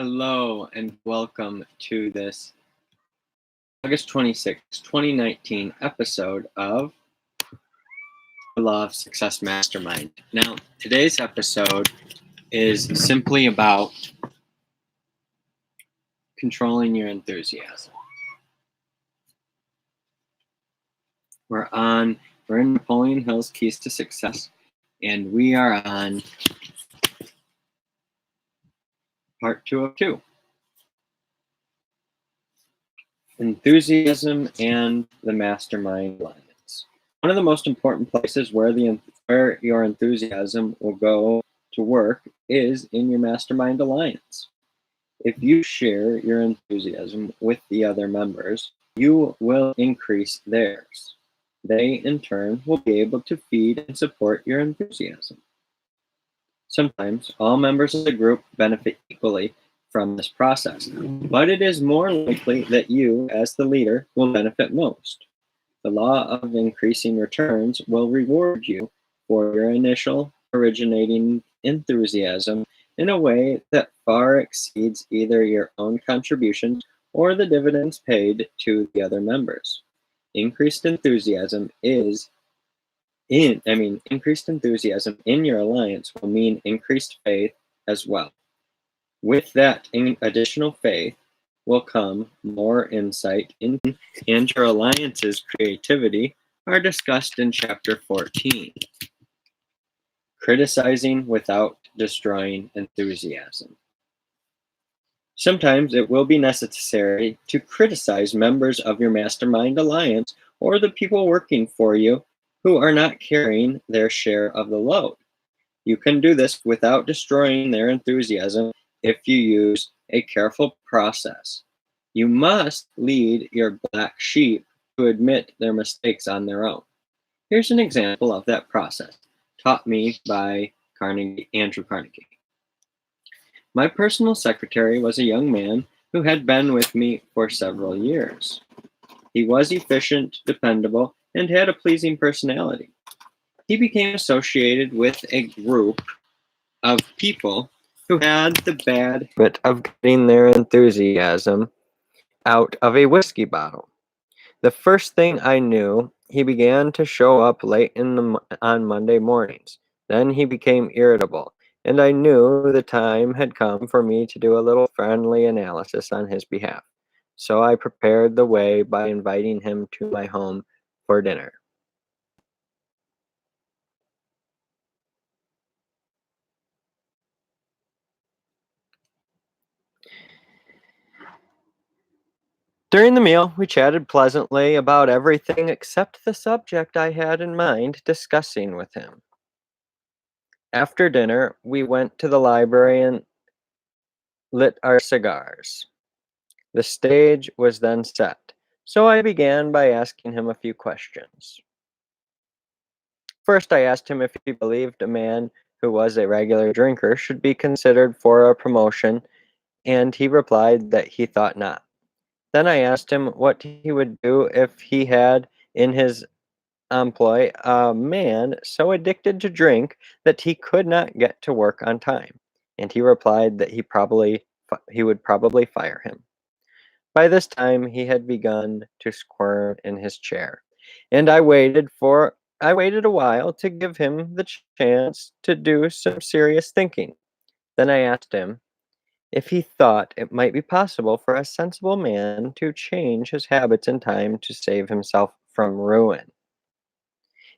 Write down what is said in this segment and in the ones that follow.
Hello and welcome to this August 2019 episode of the Law of Success Mastermind. Now, today's episode is simply about controlling your enthusiasm. We're in Napoleon Hill's Keys to Success, and we are on part 2 of 2. Enthusiasm and the Mastermind Alliance. One of the most important places where your enthusiasm will go to work is in your Mastermind Alliance. If you share your enthusiasm with the other members, you will increase theirs. They, in turn, will be able to feed and support your enthusiasm. Sometimes all members of the group benefit equally from this process, but it is more likely that you, as the leader, will benefit most. The law of increasing returns will reward you for your initial originating enthusiasm in a way that far exceeds either your own contributions or the dividends paid to the other members. Increased enthusiasm in your alliance will mean increased faith as well. With that additional faith will come more insight and your alliance's creativity are discussed in chapter 14. Criticizing without destroying enthusiasm. Sometimes it will be necessary to criticize members of your mastermind alliance or the people working for you who are not carrying their share of the load. You can do this without destroying their enthusiasm if you use a careful process. You must lead your black sheep to admit their mistakes on their own. Here's an example of that process, taught me by Andrew Carnegie. My personal secretary was a young man who had been with me for several years. He was efficient, dependable, and had a pleasing personality. He became associated with a group of people who had the bad habit of getting their enthusiasm out of a whiskey bottle. The first thing I knew, he began to show up late on Monday mornings. Then he became irritable, and I knew the time had come for me to do a little friendly analysis on his behalf. So I prepared the way by inviting him to my home for dinner. During the meal, we chatted pleasantly about everything except the subject I had in mind discussing with him. After dinner, we went to the library and lit our cigars. The stage was then set, so I began by asking him a few questions. First, I asked him if he believed a man who was a regular drinker should be considered for a promotion, and he replied that he thought not. Then I asked him what he would do if he had in his employ a man so addicted to drink that he could not get to work on time, and he replied that he would probably fire him. By this time he had begun to squirm in his chair, and I waited a while to give him the chance to do some serious thinking. Then I asked him if he thought it might be possible for a sensible man to change his habits in time to save himself from ruin.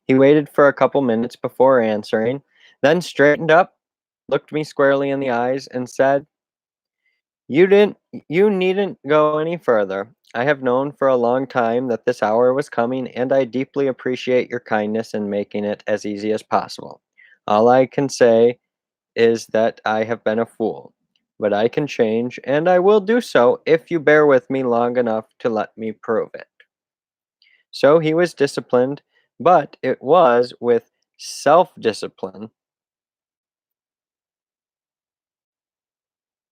He waited for a couple minutes before answering, then straightened up, looked me squarely in the eyes, and said, You needn't go any further. I have known for a long time that this hour was coming, and I deeply appreciate your kindness in making it as easy as possible. All I can say is that I have been a fool. But I can change, and I will do so if you bear with me long enough to let me prove it. So he was disciplined, but it was with self-discipline.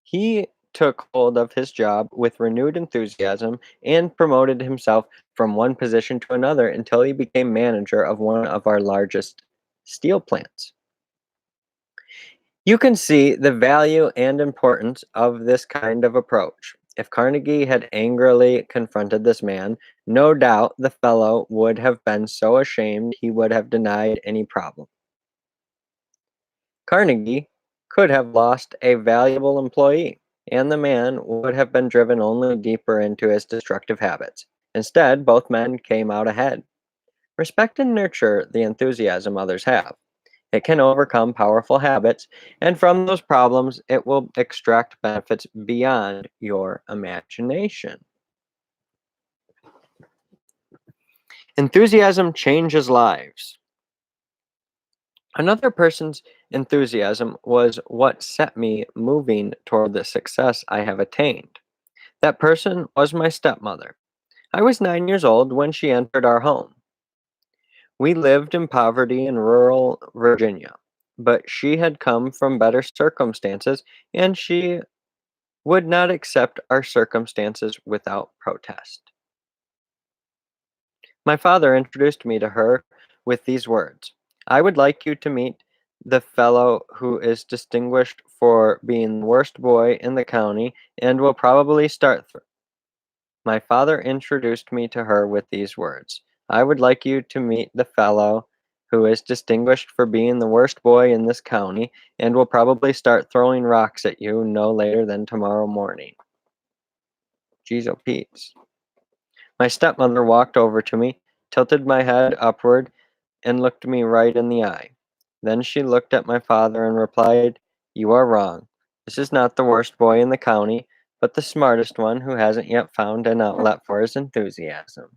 He took hold of his job with renewed enthusiasm and promoted himself from one position to another until he became manager of one of our largest steel plants. You can see the value and importance of this kind of approach. If Carnegie had angrily confronted this man, no doubt the fellow would have been so ashamed he would have denied any problem. Carnegie could have lost a valuable employee, and the man would have been driven only deeper into his destructive habits. Instead, both men came out ahead. Respect and nurture the enthusiasm others have. It can overcome powerful habits, and from those problems, it will extract benefits beyond your imagination. Enthusiasm changes lives. Another person's enthusiasm was what set me moving toward the success I have attained. That person was my stepmother. I was 9 years old when she entered our home. We lived in poverty in rural Virginia, but she had come from better circumstances and she would not accept our circumstances without protest. My father introduced me to her with these words: I would like you to meet the fellow who is distinguished for being the worst boy in the county and will probably My father introduced me to her with these words: I would like you to meet the fellow who is distinguished for being the worst boy in this county and will probably start throwing rocks at you no later than tomorrow morning. Jeez, oh Pete's. My stepmother walked over to me, tilted my head upward, and looked me right in the eye. Then she looked at my father and replied, You are wrong. This is not the worst boy in the county, but the smartest one who hasn't yet found an outlet for his enthusiasm.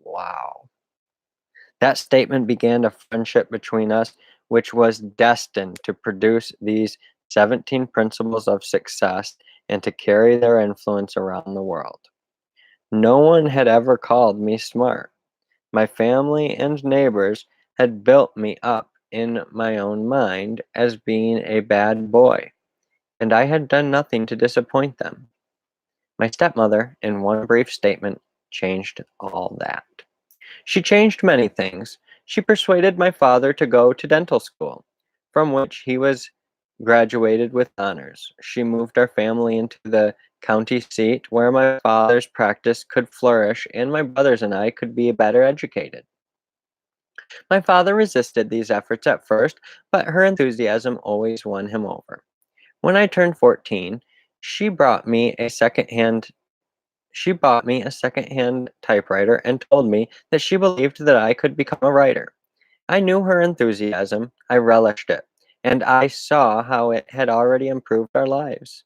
Wow. That statement began a friendship between us, which was destined to produce these 17 principles of success and to carry their influence around the world. No one had ever called me smart. My family and neighbors had built me up in my own mind as being a bad boy, and I had done nothing to disappoint them. My stepmother, in one brief statement, changed all that. She changed many things. She persuaded my father to go to dental school, from which he was graduated with honors. She moved our family into the county seat where my father's practice could flourish and my brothers and I could be better educated. My father resisted these efforts at first, but her enthusiasm always won him over. When I turned 14, she brought me a second-hand she bought me a second-hand typewriter and told me that she believed that I could become a writer. I knew her enthusiasm, I relished it, and I saw how it had already improved our lives.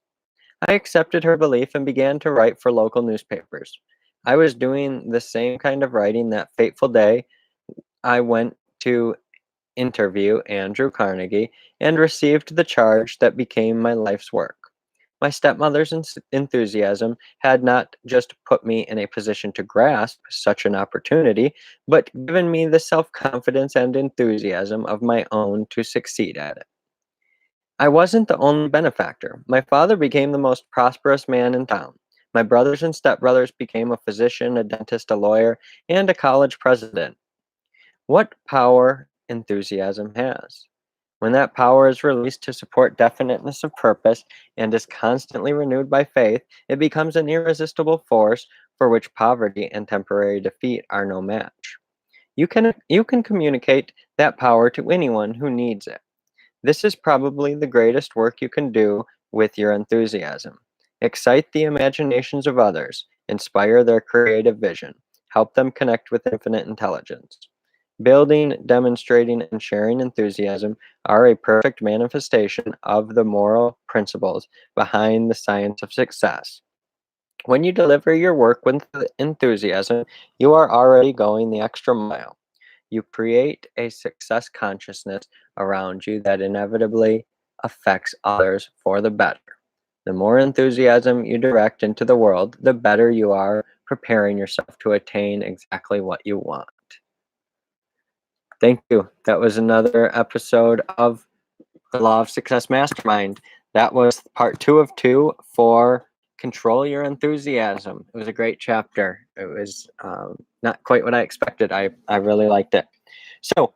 I accepted her belief and began to write for local newspapers. I was doing the same kind of writing that fateful day I went to interview Andrew Carnegie and received the charge that became my life's work. My stepmother's enthusiasm had not just put me in a position to grasp such an opportunity, but given me the self confidence and enthusiasm of my own to succeed at it. I wasn't the only benefactor. My father became the most prosperous man in town. My brothers and stepbrothers became a physician, a dentist, a lawyer, and a college president. What power enthusiasm has! When that power is released to support definiteness of purpose and is constantly renewed by faith, it becomes an irresistible force for which poverty and temporary defeat are no match. You can communicate that power to anyone who needs it. This is probably the greatest work you can do with your enthusiasm. Excite the imaginations of others, inspire their creative vision, help them connect with infinite intelligence. Building, demonstrating, and sharing enthusiasm are a perfect manifestation of the moral principles behind the science of success. When you deliver your work with enthusiasm, you are already going the extra mile. You create a success consciousness around you that inevitably affects others for the better. The more enthusiasm you direct into the world, the better you are preparing yourself to attain exactly what you want. Thank you. That was another episode of the Law of Success Mastermind. That was part 2 of 2 for Control Your Enthusiasm. It was a great chapter. It was not quite what I expected. I really liked it. So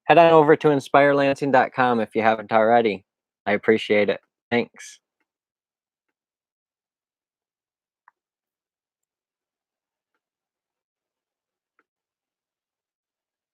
head on over to inspirelansing.com if you haven't already. I appreciate it. Thanks.